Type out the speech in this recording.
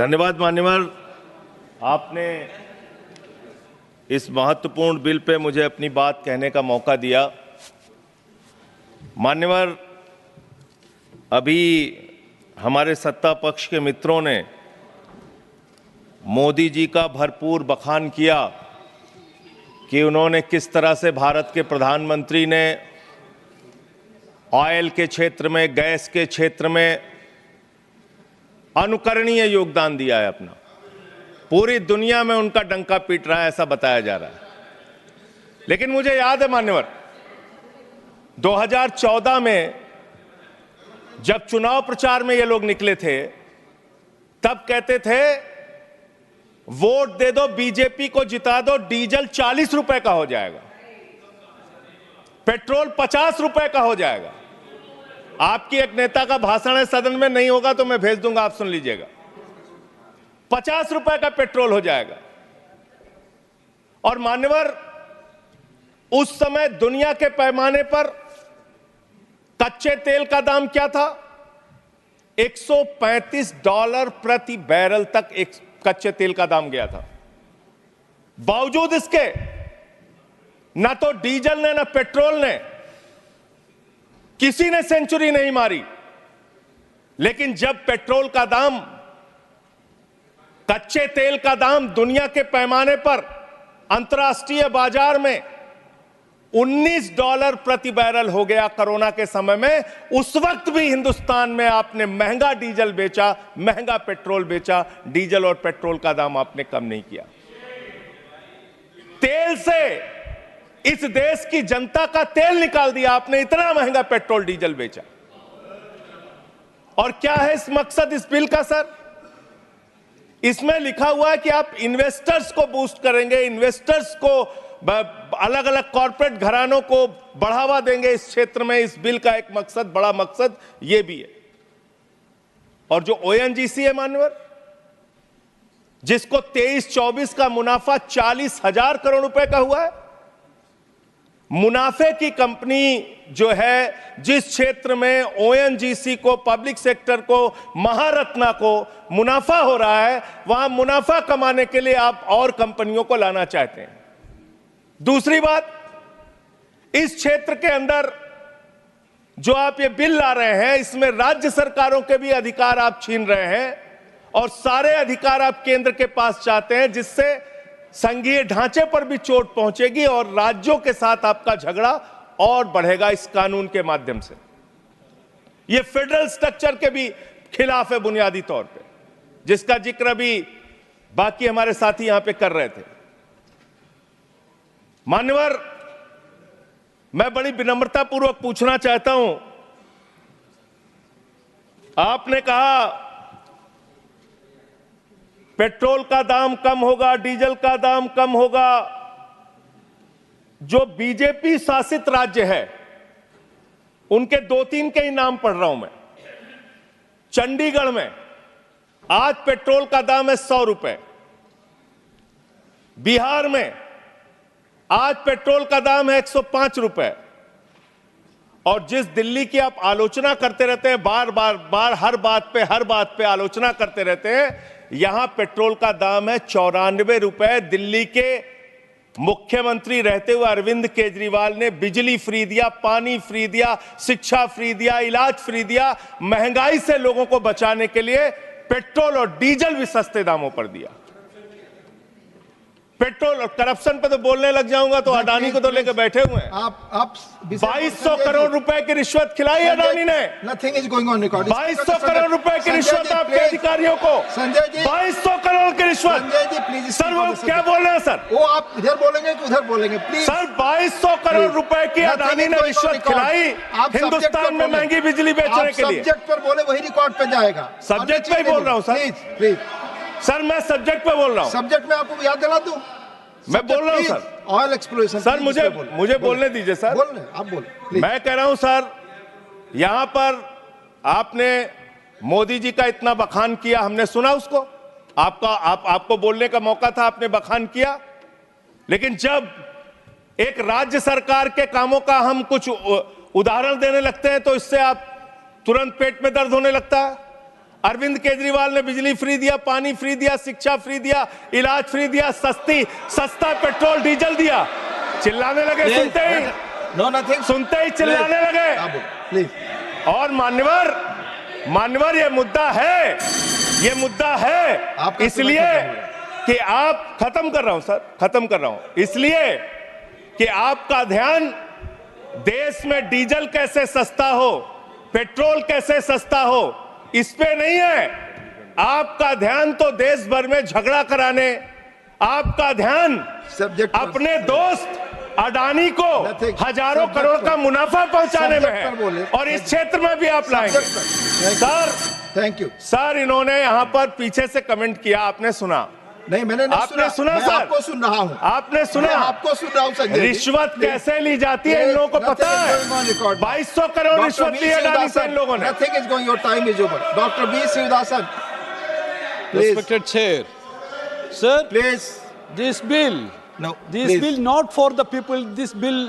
धन्यवाद मान्यवर, आपने इस महत्वपूर्ण बिल पे मुझे अपनी बात कहने का मौका दिया। मान्यवर, अभी हमारे सत्ता पक्ष के मित्रों ने मोदी जी का भरपूर बखान किया कि उन्होंने किस तरह से भारत के प्रधानमंत्री ने ऑयल के क्षेत्र में, गैस के क्षेत्र में अनुकरणीय योगदान दिया है अपना। पूरी दुनिया में उनका डंका पीट रहा है, ऐसा बताया जा रहा है। लेकिन मुझे याद है मान्यवर, 2014 में जब चुनाव प्रचार में ये लोग निकले थे, तब कहते थे वोट दे दो, बीजेपी को जिता दो, डीजल 40 रुपए का हो जाएगा, पेट्रोल 50 रुपए का हो जाएगा। आपकी एक नेता का भाषण है, सदन में नहीं होगा तो मैं भेज दूंगा, आप सुन लीजिएगा। 50 रुपए का पेट्रोल हो जाएगा। और मान्यवर, उस समय दुनिया के पैमाने पर कच्चे तेल का दाम क्या था? $135 प्रति बैरल तक एक कच्चे तेल का दाम गया था। बावजूद इसके ना तो डीजल ने ना पेट्रोल ने, किसी ने सेंचुरी नहीं मारी। लेकिन जब पेट्रोल का दाम, कच्चे तेल का दाम दुनिया के पैमाने पर अंतर्राष्ट्रीय बाजार में $19 प्रति बैरल हो गया कोरोना के समय में, उस वक्त भी हिंदुस्तान में आपने महंगा डीजल बेचा, महंगा पेट्रोल बेचा, डीजल और पेट्रोल का दाम आपने कम नहीं किया। तेल से इस देश की जनता का तेल निकाल दिया आपने, इतना महंगा पेट्रोल डीजल बेचा। और क्या है इस मकसद इस बिल का सर? इसमें लिखा हुआ है कि आप इन्वेस्टर्स को बूस्ट करेंगे, इन्वेस्टर्स को, अलग अलग कॉर्पोरेट घरानों को बढ़ावा देंगे इस क्षेत्र में। इस बिल का एक मकसद, बड़ा मकसद यह भी है। और जो ओएनजीसी है मान्यवर, जिसको 23-24 का मुनाफा 40,000 करोड़ रुपए का हुआ है, मुनाफे की कंपनी जो है, जिस क्षेत्र में ओएनजीसी को, पब्लिक सेक्टर को, महारत्ना को मुनाफा हो रहा है, वहां मुनाफा कमाने के लिए आप और कंपनियों को लाना चाहते हैं। दूसरी बात, इस क्षेत्र के अंदर जो आप ये बिल ला रहे हैं, इसमें राज्य सरकारों के भी अधिकार आप छीन रहे हैं और सारे अधिकार आप केंद्र के पास चाहते हैं, जिससे संघीय ढांचे पर भी चोट पहुंचेगी और राज्यों के साथ आपका झगड़ा और बढ़ेगा इस कानून के माध्यम से। यह फेडरल स्ट्रक्चर के भी खिलाफ है बुनियादी तौर पे, जिसका जिक्र भी बाकी हमारे साथी यहां पे कर रहे थे। मान्यवर, मैं बड़ी विनम्रता पूर्वक पूछना चाहता हूं, आपने कहा पेट्रोल का दाम कम होगा, डीजल का दाम कम होगा। जो बीजेपी शासित राज्य है, उनके 2-3 के ही नाम पढ़ रहा हूं मैं। चंडीगढ़ में आज पेट्रोल का दाम है 100 रुपए। बिहार में आज पेट्रोल का दाम है 105 रुपए। और जिस दिल्ली की आप आलोचना करते रहते हैं, बार बार हर बात पे आलोचना करते रहते हैं, यहां पेट्रोल का दाम है 94 रुपए। दिल्ली के मुख्यमंत्री रहते हुए अरविंद केजरीवाल ने बिजली फ्री दिया, पानी फ्री दिया, शिक्षा फ्री दिया, इलाज फ्री दिया। महंगाई से लोगों को बचाने के लिए पेट्रोल और डीजल भी सस्ते दामों पर दिया। पेट्रोल और करप्शन पे तो बोलने लग जाऊंगा तो अडानी को तो लेकर बैठे हुए हैं। आप 2200 करोड़ रुपए की रिश्वत खिलाई अडानी ने। Nothing is going on record. 2200 crore रुपए की रिश्वत आपके अधिकारियों को। संजय जी, 2200 करोड़ की रिश्वत। संजय जी प्लीज। सर वो क्या बोल रहे हैं सर? वो आप इधर बोलेंगे कि उधर बोलेंगे प्लीज। सर 2200 करोड़ रुपए की अडानी ने रिश्वत खिलाई हिंदुस्तान में महंगी बिजली बेचने के लिए। सब्जेक्ट पर बोले वही रिकॉर्ड पे जाएगा। सब्जेक्ट पे ही बोल रहा हूँ सर। प्लीज सर, मैं सब्जेक्ट पे बोल रहा हूँ। सब्जेक्ट में आपको याद दिला दूं, मैं बोल रहा हूं सर। Oil exploration. सर मुझे बोलने दीजिए सर। बोलने आप बोले। मैं कह रहा हूं सर, यहां पर आपने मोदी जी का इतना बखान किया, हमने सुना उसको। आपको बोलने का मौका था, आपने बखान किया। लेकिन जब एक राज्य सरकार के कामों का हम कुछ उदाहरण देने लगते हैं तो इससे आप तुरंत पेट में दर्द होने लगता है। अरविंद केजरीवाल ने बिजली फ्री दिया, पानी फ्री दिया, शिक्षा फ्री दिया, इलाज फ्री दिया, सस्ता पेट्रोल डीजल दिया। चिल्लाने लगे सुनते ही, नो नथिंग, सुनते ही चिल्लाने लगे। प्लीज। और मान्यवर ये मुद्दा है, आपका इसलिए कि आप खत्म कर रहा हूं इसलिए कि आपका ध्यान देश में डीजल कैसे सस्ता हो, पेट्रोल कैसे सस्ता हो, इस पे नहीं है। आपका ध्यान तो देश भर में झगड़ा कराने, आपका ध्यान सब्जेक्ट अपने दोस्त अडानी को हजारों करोड़ का मुनाफा पहुंचाने में है, और इस क्षेत्र में भी आप लाएंगे। सर, थैंक यू सर, इन्होंने यहां पर पीछे से कमेंट किया, आपने सुना? नहीं, मैंने नहीं आपने सुना मैं सर? आपको सुन रहा हूं। आपने सुना? मैं आपको सुन रहा हूं संजय जी। रिश्वत कैसे ली जाती है इन लोगों को पता है? 2200 करोड़ रिश्वत ली अडानी से इन लोगों ने। Nothing is going, your time is over. Dr. B. Srivasan, please, Respected Chair, sir, please. this bill, No, this please. bill not for the people, this bill